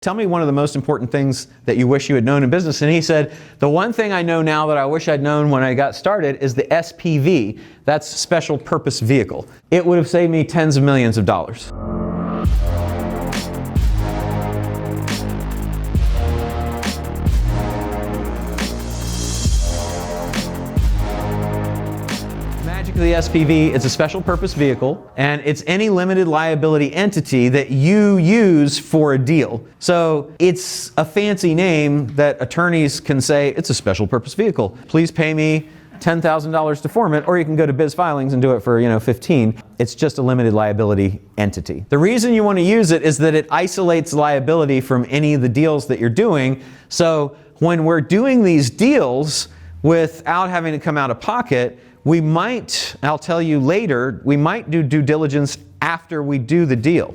Tell me one of the most important things that you wish you had known in business. And he said, the one thing I know now that I wish I'd known when I got started is the SPV. That's special purpose vehicle. It would have saved me tens of millions of dollars. The SPV is a special purpose vehicle, and it's any limited liability entity that you use for a deal. So it's a fancy name that attorneys can say it's a special purpose vehicle. Please pay me $10,000 to form it, or you can go to Biz Filings and do it for 15. It's just a limited liability entity. The reason you want to use it is that it isolates liability from any of the deals that you're doing. So when we're doing these deals without having to come out of pocket, we might, I'll tell you later, we might do due diligence after we do the deal.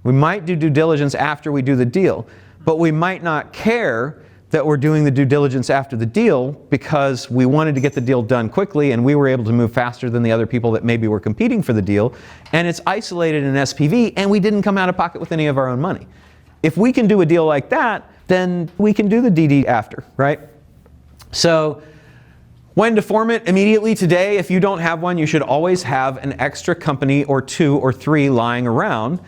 We might do due diligence after we do the deal, but we might not care that we're doing the due diligence after the deal because we wanted to get the deal done quickly and we were able to move faster than the other people that maybe were competing for the deal, and it's isolated in SPV and we didn't come out of pocket with any of our own money. If we can do a deal like that, then we can do the DD after, right? So, when to form it? Immediately today. If you don't have one, you should always have an extra company or 2 or 3 lying around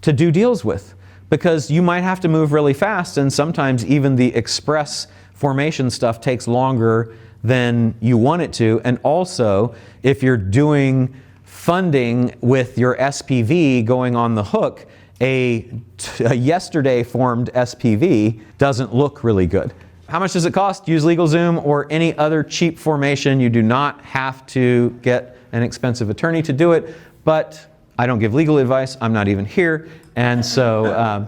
to do deals with, because you might have to move really fast, and sometimes even the express formation stuff takes longer than you want it to. And also, if you're doing funding with your SPV going on the hook, a yesterday formed SPV doesn't look really good. How much does it cost? Use LegalZoom or any other cheap formation. You do not have to get an expensive attorney to do it, but I don't give legal advice. I'm not even here. And so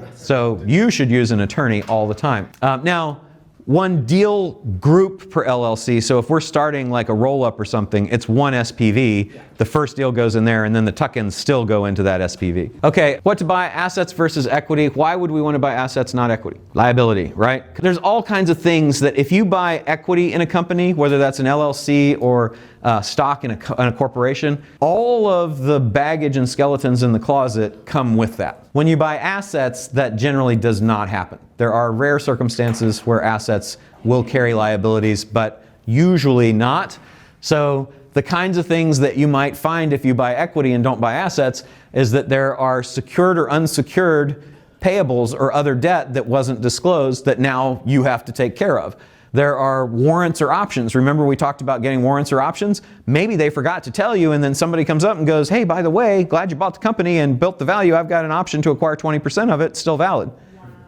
you should use an attorney all the time. Now, one deal group per LLC. So if we're starting like a roll-up or something, it's one SPV. The first deal goes in there, and then the tuck-ins still go into that SPV. Okay, what to buy? Assets versus equity. Why would we want to buy assets, not equity? Liability, right? There's all kinds of things that if you buy equity in a company, whether that's an LLC or stock in a corporation, all of the baggage and skeletons in the closet come with that. When you buy assets, that generally does not happen. There are rare circumstances where assets will carry liabilities, but usually not. So the kinds of things that you might find if you buy equity and don't buy assets is that there are secured or unsecured payables or other debt that wasn't disclosed that now you have to take care of. There are warrants or options. Remember we talked about getting warrants or options? Maybe they forgot to tell you, and then somebody comes up and goes, hey, by the way, glad you bought the company and built the value. I've got an option to acquire 20% of it. It's still valid.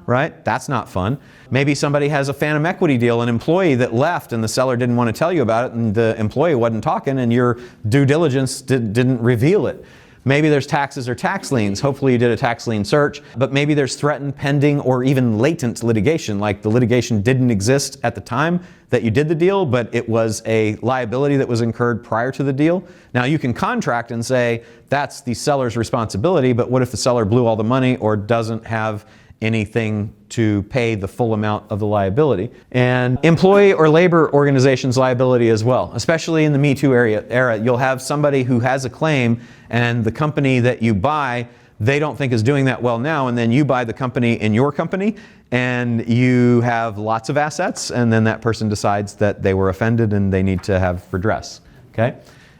Right? That's not fun. Maybe somebody has a phantom equity deal, an employee that left and the seller didn't want to tell you about it, and the employee wasn't talking and your due diligence didn't reveal it. Maybe there's taxes or tax liens. Hopefully you did a tax lien search, but maybe there's threatened, pending, or even latent litigation, like the litigation didn't exist at the time that you did the deal, but it was a liability that was incurred prior to the deal. Now you can contract and say that's the seller's responsibility, but what if the seller blew all the money or doesn't have anything to pay the full amount of the liability? And employee or labor organizations liability as well, especially in the Me Too era. You'll have somebody who has a claim and the company that you buy, they don't think is doing that well now, and then you buy the company in your company and you have lots of assets, and then that person decides that they were offended and they need to have redress. Okay?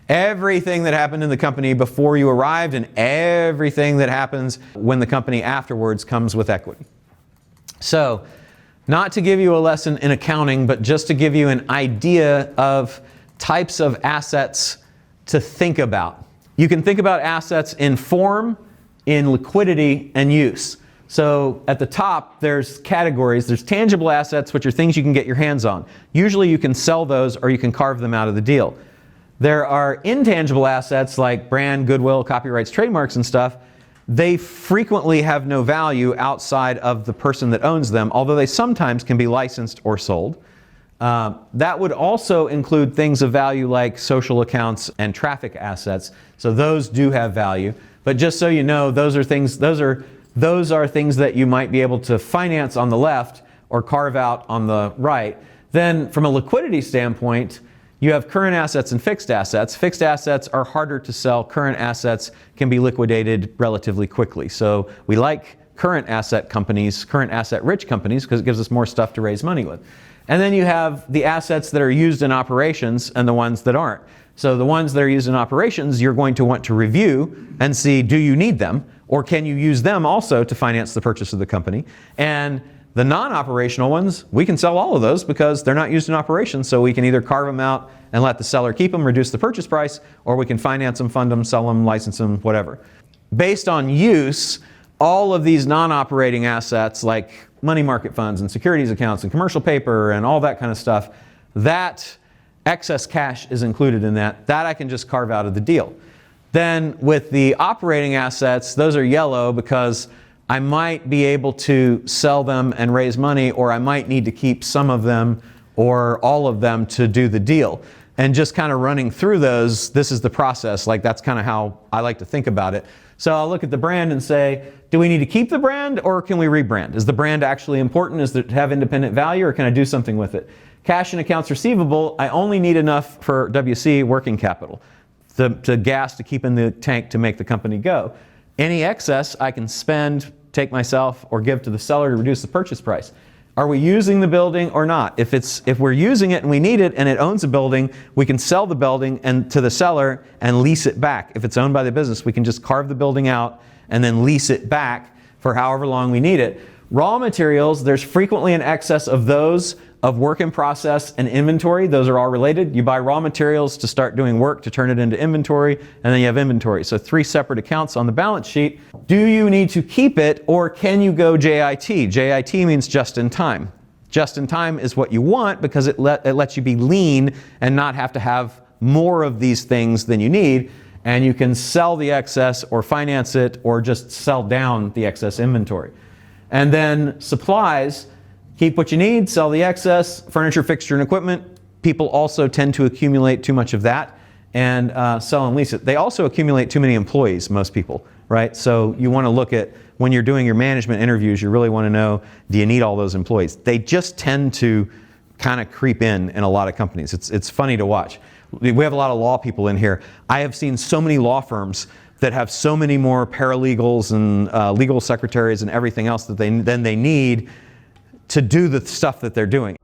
Everything that happened in the company before you arrived and everything that happens when the company afterwards comes with equity. So, not to give you a lesson in accounting, but just to give you an idea of types of assets to think about. You can think about assets in form, in liquidity, and use. So at the top, there's categories. There's tangible assets, which are things you can get your hands on. Usually you can sell those or you can carve them out of the deal. There are intangible assets like brand, goodwill, copyrights, trademarks, and stuff. They frequently have no value outside of the person that owns them, although they sometimes can be licensed or sold. That would also include things of value like social accounts and traffic assets. So those do have value. But just so you know, those are things that you might be able to finance on the left or carve out on the right. Then from a liquidity standpoint, you have current assets and fixed assets. Fixed assets are harder to sell. Current assets can be liquidated relatively quickly. So we like current asset companies, current asset rich companies, because it gives us more stuff to raise money with. And then you have the assets that are used in operations and the ones that aren't. So the ones that are used in operations, you're going to want to review and see, do you need them? Or can you use them also to finance the purchase of the company? And the non-operational ones, we can sell all of those because they're not used in operations. So we can either carve them out and let the seller keep them, reduce the purchase price, or we can finance them, fund them, sell them, license them, whatever. Based on use, all of these non-operating assets like money market funds and securities accounts and commercial paper and all that kind of stuff, that excess cash is included in that. That I can just carve out of the deal. Then with the operating assets, those are yellow because I might be able to sell them and raise money, or I might need to keep some of them or all of them to do the deal. And just kind of running through those, this is the process. Like, that's kind of how I like to think about it. So I'll look at the brand and say, do we need to keep the brand or can we rebrand? Is the brand actually important? Is it have independent value, or can I do something with it? Cash and accounts receivable, I only need enough for WC working capital, the gas to keep in the tank to make the company go. Any excess I can spend, take myself, or give to the seller to reduce the purchase price. Are we using the building or not? If we're using it and we need it and it owns a building, we can sell the building and to the seller and lease it back. If it's owned by the business, we can just carve the building out and then lease it back for however long we need it. Raw materials, there's frequently an excess of those of work in process and inventory. Those are all related. You buy raw materials to start doing work to turn it into inventory, and then you have inventory. So 3 separate accounts on the balance sheet. Do you need to keep it, or can you go JIT? JIT means just in time. Just in time is what you want because it lets you be lean and not have to have more of these things than you need, and you can sell the excess or finance it or just sell down the excess inventory. And then supplies, keep what you need, sell the excess. Furniture, fixture, and equipment, people also tend to accumulate too much of that and sell and lease it. They also accumulate too many employees, most people, right? So you want to look at, when you're doing your management interviews, you really want to know, do you need all those employees? They just tend to kind of creep in a lot of companies. It's funny to watch. We have a lot of law people in here. I have seen so many law firms that have so many more paralegals and legal secretaries and everything else that they need to do the stuff that they're doing.